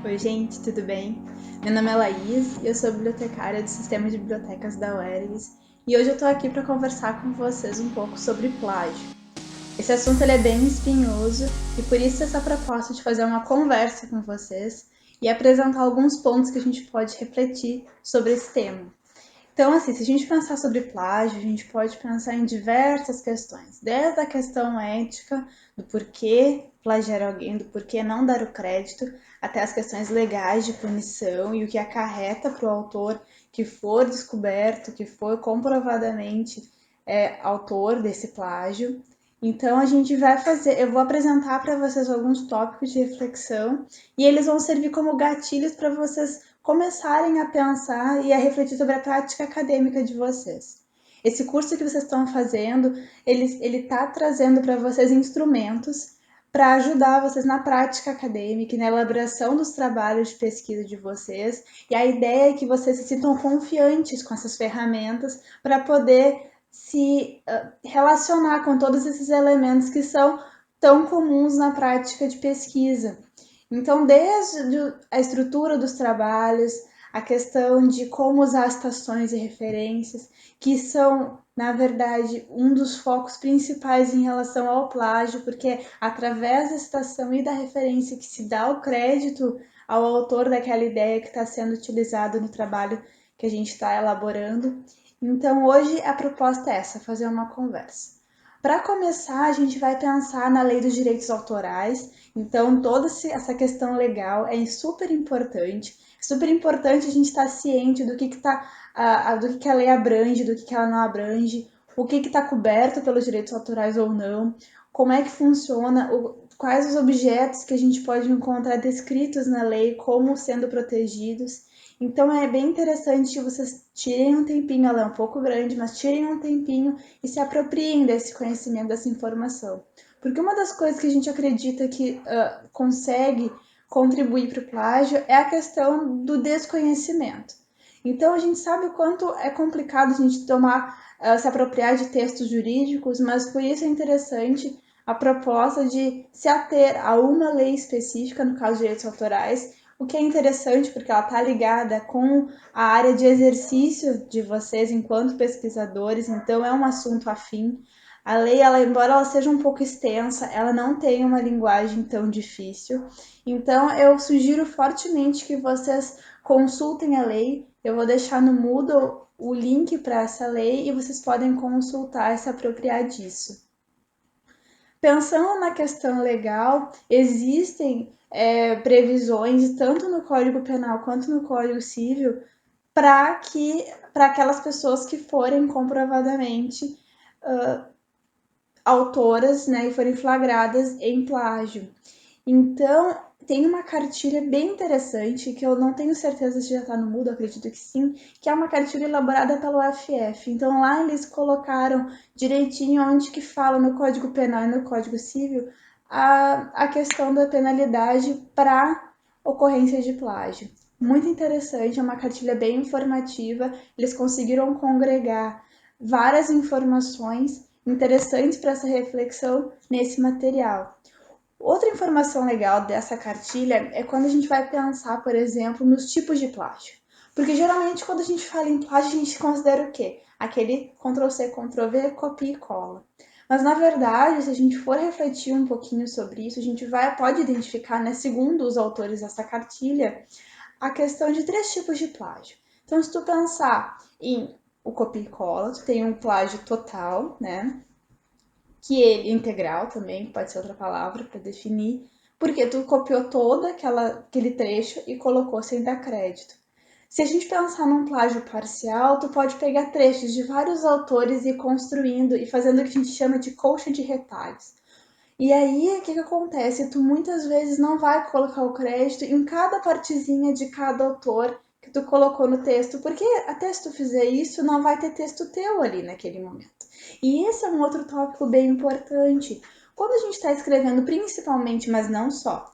Oi, gente, tudo bem? Meu nome é Laís e eu sou bibliotecária do Sistema de Bibliotecas da UERGS e hoje eu tô aqui para conversar com vocês um pouco sobre plágio. Esse assunto ele é bem espinhoso e por isso essa proposta de fazer uma conversa com vocês e apresentar alguns pontos que a gente pode refletir sobre esse tema. Então, assim, se a gente pensar sobre plágio, a gente pode pensar em diversas questões, desde a questão ética, do porquê plagiar alguém, do porquê não dar o crédito, até as questões legais de punição e o que acarreta para o autor que for descoberto, que for comprovadamente autor desse plágio. Então, a gente vai fazer, eu vou apresentar para vocês alguns tópicos de reflexão e eles vão servir como gatilhos para vocês começarem a pensar e a refletir sobre a prática acadêmica de vocês. Esse curso que vocês estão fazendo, ele está trazendo para vocês instrumentos para ajudar vocês na prática acadêmica e na elaboração dos trabalhos de pesquisa de vocês. E a ideia é que vocês se sintam confiantes com essas ferramentas para poder se relacionar com todos esses elementos que são tão comuns na prática de pesquisa. Então, desde a estrutura dos trabalhos, a questão de como usar as citações e referências, que são, na verdade, um dos focos principais em relação ao plágio, porque é através da citação e da referência que se dá o crédito ao autor daquela ideia que está sendo utilizada no trabalho que a gente está elaborando. Então, hoje a proposta é essa, fazer uma conversa. Para começar, a gente vai pensar na lei dos direitos autorais. Então, toda essa questão legal é super importante. É super importante a gente estar ciente do do que a lei abrange, do que ela não abrange, o que está coberto pelos direitos autorais ou não, como é que funciona, quais os objetos que a gente pode encontrar descritos na lei como sendo protegidos. Então é bem interessante que vocês tirem um tempinho, ela é um pouco grande, mas tirem um tempinho e se apropriem desse conhecimento, dessa informação. Porque uma das coisas que a gente acredita que consegue contribuir para o plágio é a questão do desconhecimento. Então a gente sabe o quanto é complicado a gente se apropriar de textos jurídicos, mas por isso é interessante a proposta de se ater a uma lei específica, no caso de direitos autorais, o que é interessante porque ela está ligada com a área de exercício de vocês enquanto pesquisadores, então é um assunto afim. A lei, embora ela seja um pouco extensa, ela não tem uma linguagem tão difícil. Então, eu sugiro fortemente que vocês consultem a lei. Eu vou deixar no Moodle o link para essa lei e vocês podem consultar e se apropriar disso. Pensando na questão legal, existem previsões, tanto no Código Penal quanto no Código Civil, para aquelas pessoas que forem comprovadamente autoras, né, e forem flagradas em plágio. Então, tem uma cartilha bem interessante, que eu não tenho certeza se já está no Moodle, acredito que sim, que é uma cartilha elaborada pelo UFF. Então, lá eles colocaram direitinho onde que fala no Código Penal e no Código Civil a questão da penalidade para ocorrência de plágio. Muito interessante, é uma cartilha bem informativa, eles conseguiram congregar várias informações interessantes para essa reflexão nesse material. Outra informação legal dessa cartilha é quando a gente vai pensar, por exemplo, nos tipos de plágio. Porque geralmente quando a gente fala em plágio, a gente considera o quê? Aquele Ctrl+C, Ctrl+V, copia e cola. Mas na verdade, se a gente for refletir um pouquinho sobre isso, a gente pode identificar, né, segundo os autores dessa cartilha, a questão de três tipos de plágio. Então, se tu pensar em o copia e cola, tu tem um plágio total, né? Que ele integral também, pode ser outra palavra para definir, porque tu copiou todo aquele trecho e colocou sem dar crédito. Se a gente pensar num plágio parcial, tu pode pegar trechos de vários autores e ir construindo e fazendo o que a gente chama de colcha de retalhos. E aí, o que acontece? Tu muitas vezes não vai colocar o crédito em cada partezinha de cada autor que tu colocou no texto, porque até se tu fizer isso, não vai ter texto teu ali naquele momento. E esse é um outro tópico bem importante. Quando a gente está escrevendo, principalmente, mas não só,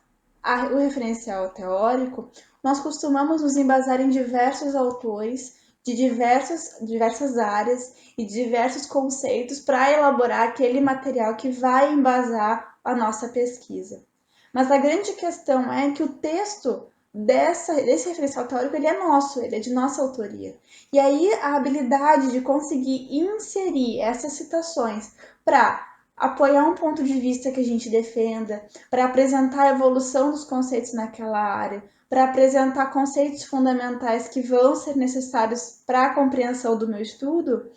o referencial teórico, nós costumamos nos embasar em diversos autores de diversas áreas e diversos conceitos para elaborar aquele material que vai embasar a nossa pesquisa. Mas a grande questão é que o texto desse referencial teórico, ele é nosso, ele é de nossa autoria. E aí a habilidade de conseguir inserir essas citações para apoiar um ponto de vista que a gente defenda, para apresentar a evolução dos conceitos naquela área, para apresentar conceitos fundamentais que vão ser necessários para a compreensão do meu estudo,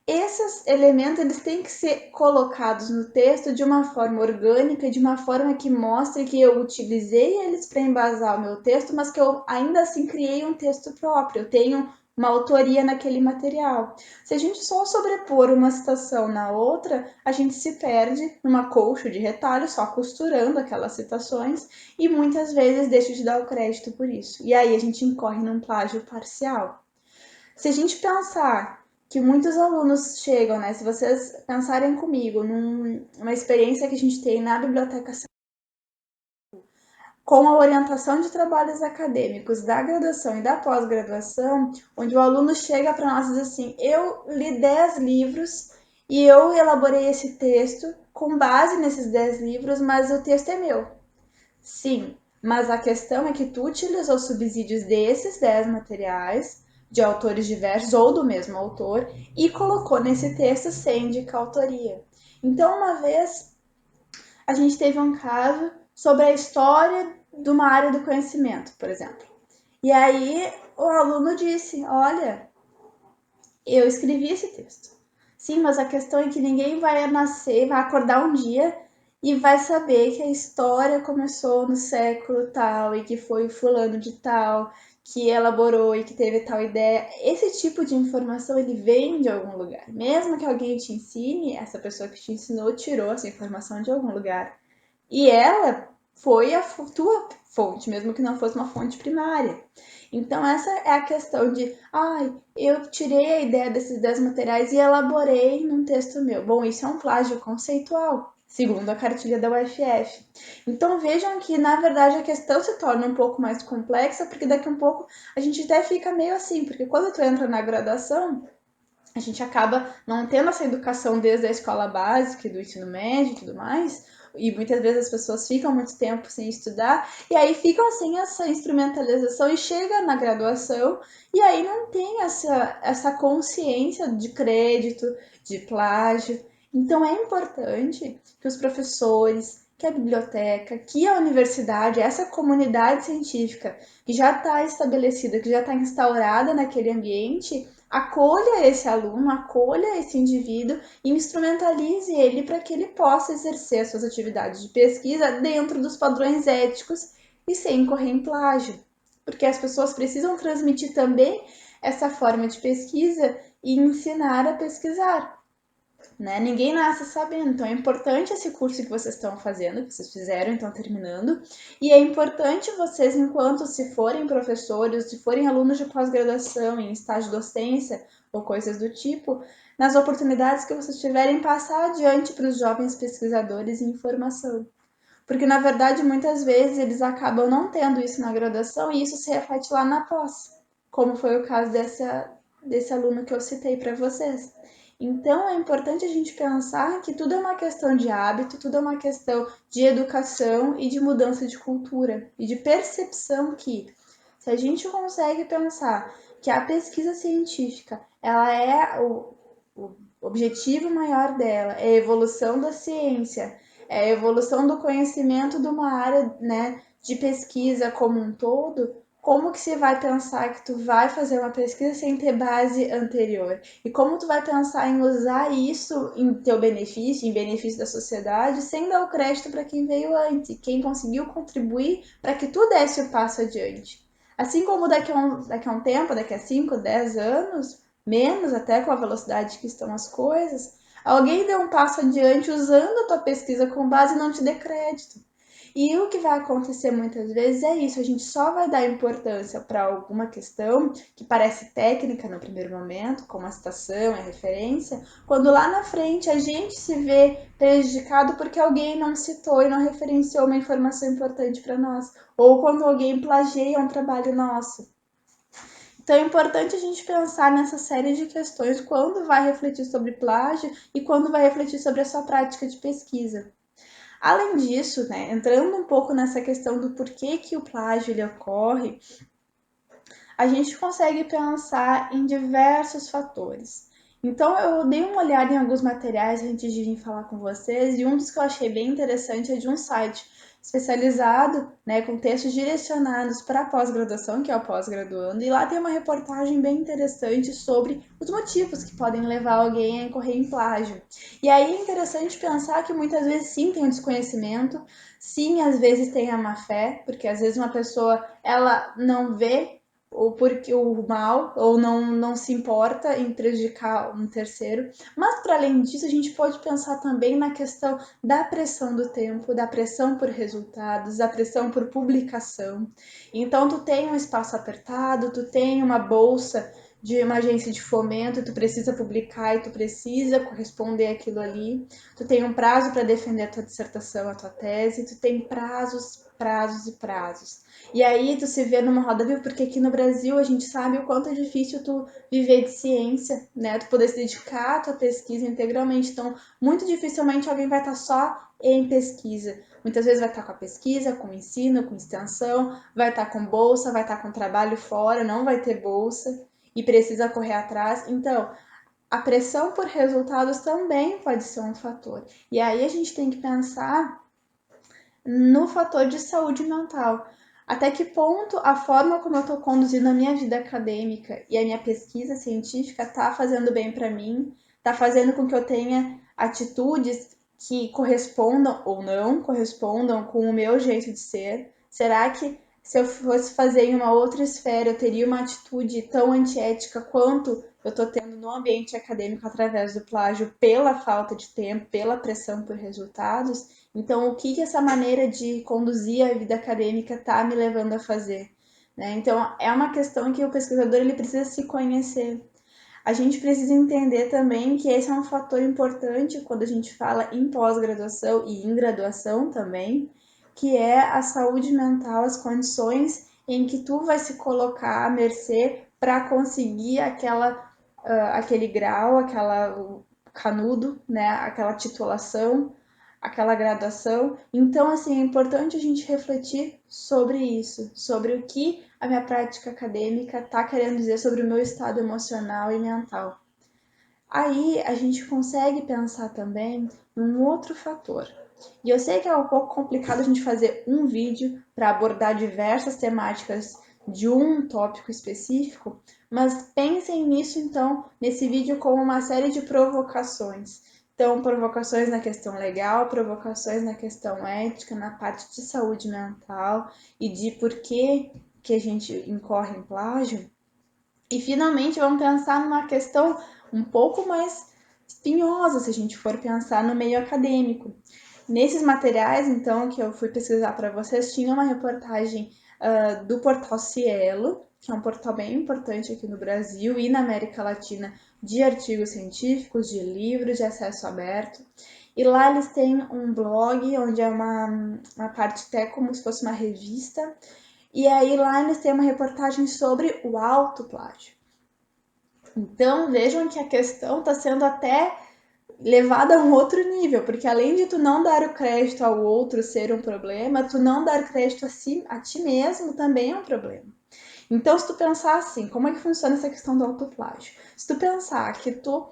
esses elementos eles têm que ser colocados no texto de uma forma orgânica, de uma forma que mostre que eu utilizei eles para embasar o meu texto, mas que eu ainda assim criei um texto próprio, eu tenho uma autoria naquele material. Se a gente só sobrepor uma citação na outra, a gente se perde numa colcha de retalho, só costurando aquelas citações, e muitas vezes deixa de dar o crédito por isso. E aí a gente incorre num plágio parcial. Se a gente pensar que muitos alunos chegam, né? Se vocês pensarem comigo numa experiência que a gente tem na biblioteca com a orientação de trabalhos acadêmicos da graduação e da pós-graduação, onde o aluno chega para nós e diz assim: eu li 10 livros e eu elaborei esse texto com base nesses 10 livros, mas o texto é meu. Sim, mas a questão é que tu utilizou subsídios desses 10 materiais, de autores diversos ou do mesmo autor, e colocou nesse texto sem indicar autoria. Então, uma vez, a gente teve um caso sobre a história de uma área do conhecimento, por exemplo. E aí, o aluno disse: olha, eu escrevi esse texto. Sim, mas a questão é que ninguém vai nascer, vai acordar um dia e vai saber que a história começou no século tal e que foi o fulano de tal que elaborou e que teve tal ideia. Esse tipo de informação ele vem de algum lugar. Mesmo que alguém te ensine, essa pessoa que te ensinou tirou essa informação de algum lugar. E ela foi a tua fonte, mesmo que não fosse uma fonte primária. Então, essa é a questão de, ai, eu tirei a ideia desses 10 materiais e elaborei num texto meu. Bom, isso é um plágio conceitual, segundo a cartilha da UFF. Então, vejam que, na verdade, a questão se torna um pouco mais complexa, porque daqui a um pouco a gente até fica meio assim, porque quando tu entra na graduação, a gente acaba não tendo essa educação desde a escola básica e do ensino médio e tudo mais, e muitas vezes as pessoas ficam muito tempo sem estudar, e aí ficam sem essa instrumentalização e chega na graduação, e aí não tem essa consciência de crédito, de plágio. Então é importante que os professores, que a biblioteca, que a universidade, essa comunidade científica que já está estabelecida, que já está instaurada naquele ambiente, acolha esse aluno, acolha esse indivíduo e instrumentalize ele para que ele possa exercer as suas atividades de pesquisa dentro dos padrões éticos e sem incorrer em plágio. Porque as pessoas precisam transmitir também essa forma de pesquisa e ensinar a pesquisar. Né? Ninguém nasce sabendo, então é importante esse curso que vocês estão fazendo, que vocês fizeram e estão terminando, e é importante vocês, enquanto se forem professores, se forem alunos de pós-graduação em estágio de docência ou coisas do tipo, nas oportunidades que vocês tiverem, passar adiante para os jovens pesquisadores em informação. Porque, na verdade, muitas vezes eles acabam não tendo isso na graduação e isso se reflete lá na pós, como foi o caso desse aluno que eu citei para vocês. Então, é importante a gente pensar que tudo é uma questão de hábito, tudo é uma questão de educação e de mudança de cultura e de percepção que, se a gente consegue pensar que a pesquisa científica ela é o objetivo maior dela, é a evolução da ciência, é a evolução do conhecimento de uma área, né, de pesquisa como um todo, como que se vai pensar que tu vai fazer uma pesquisa sem ter base anterior? E como tu vai pensar em usar isso em teu benefício, em benefício da sociedade, sem dar o crédito para quem veio antes, quem conseguiu contribuir para que tu desse o passo adiante. Assim como daqui a um tempo, daqui a 5, 10 anos, menos até com a velocidade que estão as coisas, alguém deu um passo adiante usando a tua pesquisa com base e não te dê crédito. E o que vai acontecer muitas vezes é isso, a gente só vai dar importância para alguma questão que parece técnica no primeiro momento, como a citação, a referência, quando lá na frente a gente se vê prejudicado porque alguém não citou e não referenciou uma informação importante para nós, ou quando alguém plageia um trabalho nosso. Então é importante a gente pensar nessa série de questões quando vai refletir sobre plágio e quando vai refletir sobre a sua prática de pesquisa. Além disso, né, entrando um pouco nessa questão do porquê que o plágio ele ocorre, a gente consegue pensar em diversos fatores. Então, eu dei uma olhada em alguns materiais antes de vir falar com vocês, e um dos que eu achei bem interessante é de um site especializado, né, com textos direcionados para a pós-graduação, que é o pós-graduando, e lá tem uma reportagem bem interessante sobre os motivos que podem levar alguém a incorrer em plágio. E aí é interessante pensar que muitas vezes sim tem um desconhecimento, sim às vezes tem a má fé, porque às vezes uma pessoa ela não vê ou porque o mal, ou não se importa em prejudicar um terceiro. Mas, para além disso, a gente pode pensar também na questão da pressão do tempo, da pressão por resultados, da pressão por publicação. Então, tu tem um espaço apertado, tu tem uma bolsa de uma agência de fomento, tu precisa publicar e tu precisa corresponder àquilo ali. Tu tem um prazo para defender a tua dissertação, a tua tese, tu tem prazos, prazos e prazos. E aí tu se vê numa roda viva, porque aqui no Brasil a gente sabe o quanto é difícil tu viver de ciência, né? Tu poder se dedicar à tua pesquisa integralmente. Então, muito dificilmente alguém vai estar só em pesquisa. Muitas vezes vai estar com a pesquisa, com o ensino, com extensão, vai estar com bolsa, vai estar com trabalho fora, não vai ter bolsa e precisa correr atrás. Então, a pressão por resultados também pode ser um fator. E aí a gente tem que pensar no fator de saúde mental. Até que ponto a forma como eu estou conduzindo a minha vida acadêmica e a minha pesquisa científica está fazendo bem para mim, está fazendo com que eu tenha atitudes que correspondam ou não correspondam com o meu jeito de ser? Será que se eu fosse fazer em uma outra esfera, eu teria uma atitude tão antiética quanto eu estou tendo no ambiente acadêmico através do plágio pela falta de tempo, pela pressão por resultados? Então, o que essa maneira de conduzir a vida acadêmica está me levando a fazer? Né? Então, é uma questão que o pesquisador ele precisa se conhecer. A gente precisa entender também que esse é um fator importante quando a gente fala em pós-graduação e em graduação também, que é a saúde mental, as condições em que tu vai se colocar à mercê para conseguir aquele grau, aquela canudo, né, aquela titulação, aquela graduação. Então, assim, é importante a gente refletir sobre isso, sobre o que a minha prática acadêmica está querendo dizer sobre o meu estado emocional e mental. Aí a gente consegue pensar também num outro fator. E eu sei que é um pouco complicado a gente fazer um vídeo para abordar diversas temáticas de um tópico específico, mas pensem nisso então, nesse vídeo como uma série de provocações. Então, provocações na questão legal, provocações na questão ética, na parte de saúde mental e de por que a gente incorre em plágio. E finalmente vamos pensar numa questão um pouco mais espinhosa, se a gente for pensar no meio acadêmico. Nesses materiais, então, que eu fui pesquisar para vocês, tinha uma reportagem do portal Cielo, que é um portal bem importante aqui no Brasil e na América Latina de artigos científicos, de livros de acesso aberto. E lá eles têm um blog, onde é uma parte até como se fosse uma revista, e aí lá eles têm uma reportagem sobre o autoplágio. Então vejam que a questão está sendo até levada a um outro nível, porque além de tu não dar o crédito ao outro ser um problema, tu não dar crédito a ti mesmo também é um problema. Então, se tu pensar assim, como é que funciona essa questão do autoplágio? Se tu pensar que tu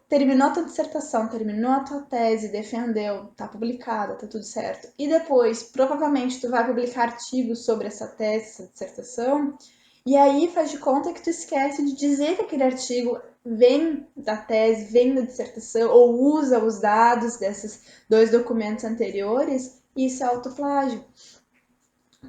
terminou a tua dissertação, terminou a tua tese, defendeu, tá publicada, tá tudo certo, e depois, provavelmente, tu vai publicar artigos sobre essa tese, essa dissertação, e aí faz de conta que tu esquece de dizer que aquele artigo vem da tese, vem da dissertação, ou usa os dados desses dois documentos anteriores, e isso é autoplágio.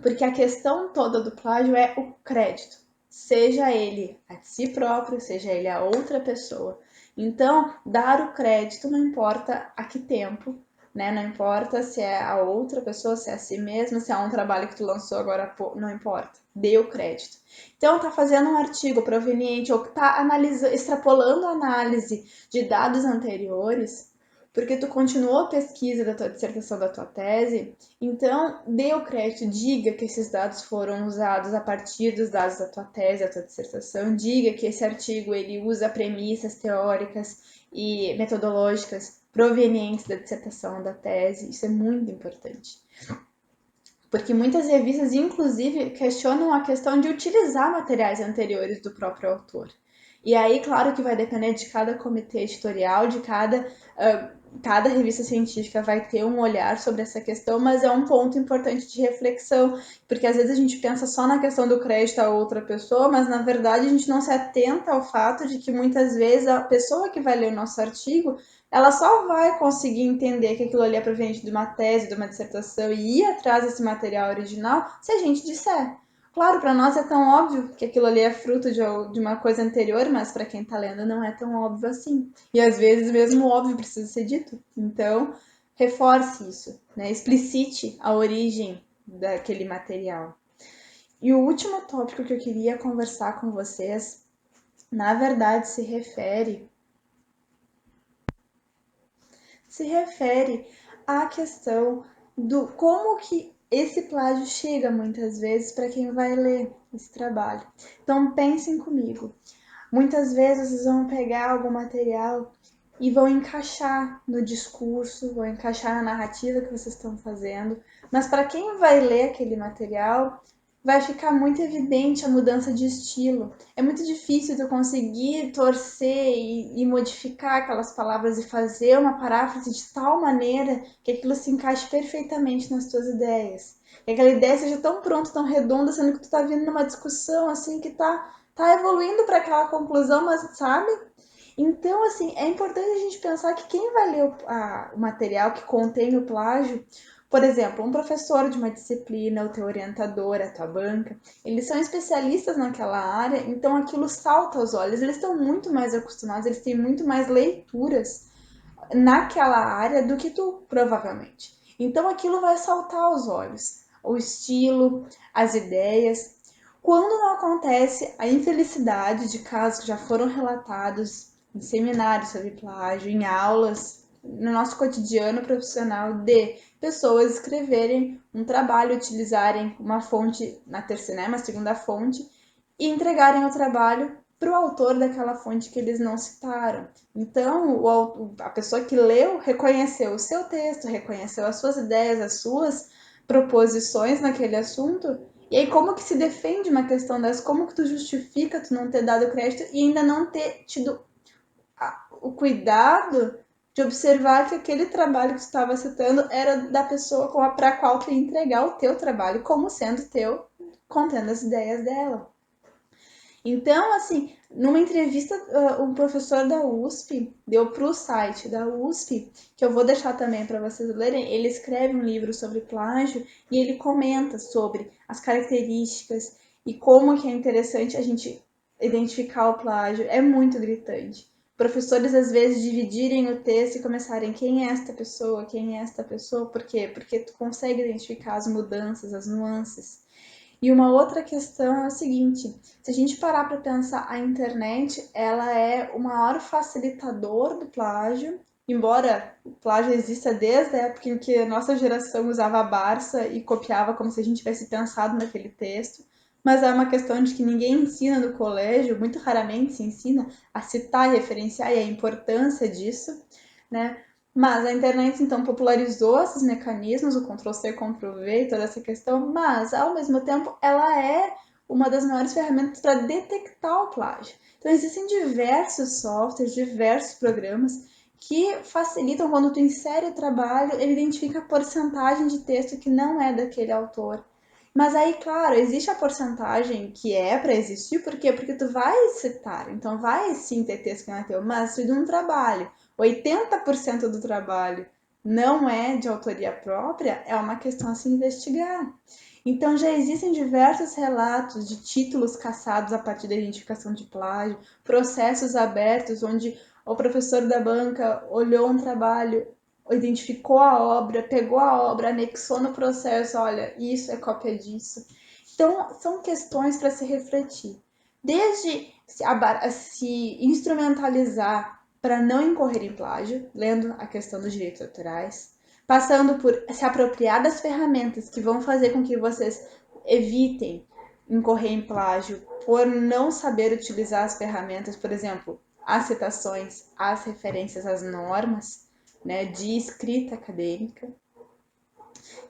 Porque a questão toda do plágio é o crédito, seja ele a si próprio, seja ele a outra pessoa. Então, dar o crédito não importa a que tempo, né? Não importa se é a outra pessoa, se é a si mesma, se é um trabalho que tu lançou agora, não importa. Dê o crédito. Então, tá fazendo um artigo proveniente ou tá analisando, extrapolando a análise de dados anteriores, porque tu continuou a pesquisa da tua dissertação, da tua tese, então dê o crédito, diga que esses dados foram usados a partir dos dados da tua tese, da tua dissertação, diga que esse artigo ele usa premissas teóricas e metodológicas provenientes da dissertação, da tese. Isso é muito importante. Porque muitas revistas, inclusive, questionam a questão de utilizar materiais anteriores do próprio autor. E aí, claro que vai depender de cada comitê editorial, de cada revista científica vai ter um olhar sobre essa questão, mas é um ponto importante de reflexão, porque às vezes a gente pensa só na questão do crédito a outra pessoa, mas na verdade a gente não se atenta ao fato de que muitas vezes a pessoa que vai ler o nosso artigo, ela só vai conseguir entender que aquilo ali é proveniente de uma tese, de uma dissertação e ir atrás desse material original se a gente disser. Claro, para nós é tão óbvio que aquilo ali é fruto de uma coisa anterior, mas para quem está lendo não é tão óbvio assim. E às vezes mesmo o óbvio precisa ser dito. Então, reforce isso, né? Explicite a origem daquele material. E o último tópico que eu queria conversar com vocês, na verdade, se refere à questão do como que esse plágio chega muitas vezes para quem vai ler esse trabalho. Então pensem comigo. Muitas vezes vocês vão pegar algum material e vão encaixar no discurso, vão encaixar na narrativa que vocês estão fazendo, mas para quem vai ler aquele material, vai ficar muito evidente a mudança de estilo. É muito difícil tu conseguir torcer e modificar aquelas palavras e fazer uma paráfrase de tal maneira que aquilo se encaixe perfeitamente nas tuas ideias. Que aquela ideia seja tão pronta, tão redonda, sendo que tu tá vindo numa discussão assim que tá evoluindo para aquela conclusão, mas sabe? Então, assim, é importante a gente pensar que quem vai ler o material que contém o plágio, por exemplo, um professor de uma disciplina, o teu orientador, a tua banca, eles são especialistas naquela área, então aquilo salta aos olhos, eles estão muito mais acostumados, eles têm muito mais leituras naquela área do que tu, provavelmente. Então aquilo vai saltar aos olhos. O estilo, as ideias. Quando não acontece a infelicidade de casos que já foram relatados em seminários sobre plágio, em aulas, no nosso cotidiano profissional, de pessoas escreverem um trabalho, utilizarem uma fonte na terceira, né, uma segunda fonte, e entregarem o trabalho para o autor daquela fonte que eles não citaram. Então, a pessoa que leu reconheceu o seu texto, reconheceu as suas ideias, as suas proposições naquele assunto. E aí, como que se defende uma questão dessa? Como que tu justifica tu não ter dado crédito e ainda não ter tido o cuidado de observar que aquele trabalho que tu estava citando era da pessoa para a qual tu ia entregar o teu trabalho como sendo teu, contendo as ideias dela. Então, assim, numa entrevista, um professor da USP deu para o site da USP, que eu vou deixar também para vocês lerem, ele escreve um livro sobre plágio e ele comenta sobre as características e como que é interessante a gente identificar o plágio. É muito gritante. Professores às vezes dividirem o texto e começarem quem é esta pessoa, quem é esta pessoa, por quê? Porque tu consegue identificar as mudanças, as nuances. E uma outra questão é o seguinte, se a gente parar para pensar, a internet, ela é o maior facilitador do plágio, embora o plágio exista desde a época em que a nossa geração usava a Barça e copiava como se a gente tivesse pensado naquele texto, mas é uma questão de que ninguém ensina no colégio, muito raramente se ensina a citar e referenciar e a importância disso, né? Mas a internet então popularizou esses mecanismos, o Ctrl+C, Ctrl+V e toda essa questão, mas ao mesmo tempo ela é uma das maiores ferramentas para detectar o plágio. Então existem diversos softwares, diversos programas que facilitam quando tu insere o trabalho, ele identifica a porcentagem de texto que não é daquele autor. Mas aí, claro, existe a porcentagem que é para existir, por quê? Porque tu vai citar, então vai sim ter texto que não é teu, mas se de um trabalho 80% do trabalho não é de autoria própria, é uma questão a se investigar. Então já existem diversos relatos de títulos caçados a partir da identificação de plágio, processos abertos onde o professor da banca olhou um trabalho, identificou a obra, pegou a obra, anexou no processo, olha, isso é cópia disso. Então são questões para se refletir. Desde se instrumentalizar para não incorrer em plágio, lendo a questão dos direitos autorais, passando por se apropriar das ferramentas que vão fazer com que vocês evitem incorrer em plágio por não saber utilizar as ferramentas, por exemplo, as citações, as referências, as normas, né, de escrita acadêmica.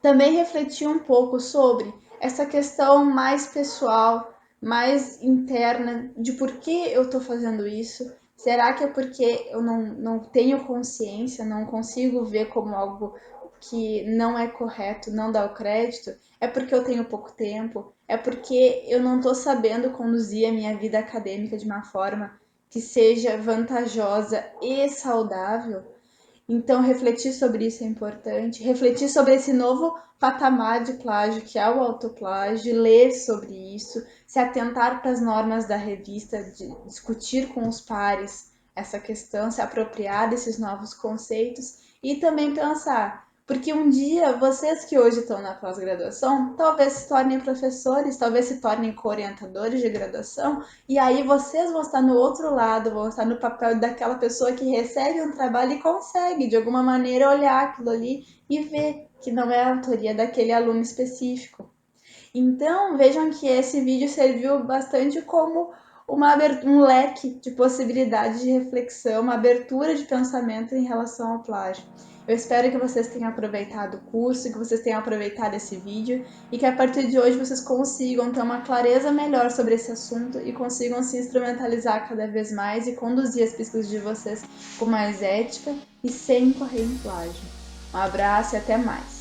Também refleti um pouco sobre essa questão mais pessoal, mais interna, de por que eu estou fazendo isso. Será que é porque eu não tenho consciência, não consigo ver como algo que não é correto, não dá o crédito? É porque eu tenho pouco tempo? É porque eu não estou sabendo conduzir a minha vida acadêmica de uma forma que seja vantajosa e saudável? Então, refletir sobre isso é importante, refletir sobre esse novo patamar de plágio que é o autoplágio, ler sobre isso, se atentar para as normas da revista, discutir com os pares essa questão, se apropriar desses novos conceitos e também pensar, porque um dia vocês que hoje estão na pós-graduação talvez se tornem professores, talvez se tornem orientadores de graduação, e aí vocês vão estar no outro lado, vão estar no papel daquela pessoa que recebe um trabalho e consegue, de alguma maneira, olhar aquilo ali e ver que não é a autoria daquele aluno específico. Então, vejam que esse vídeo serviu bastante como um leque de possibilidades de reflexão, uma abertura de pensamento em relação ao plágio. Eu espero que vocês tenham aproveitado o curso, que vocês tenham aproveitado esse vídeo e que a partir de hoje vocês consigam ter uma clareza melhor sobre esse assunto e consigam se instrumentalizar cada vez mais e conduzir as pesquisas de vocês com mais ética e sem correr em plágio. Um abraço e até mais!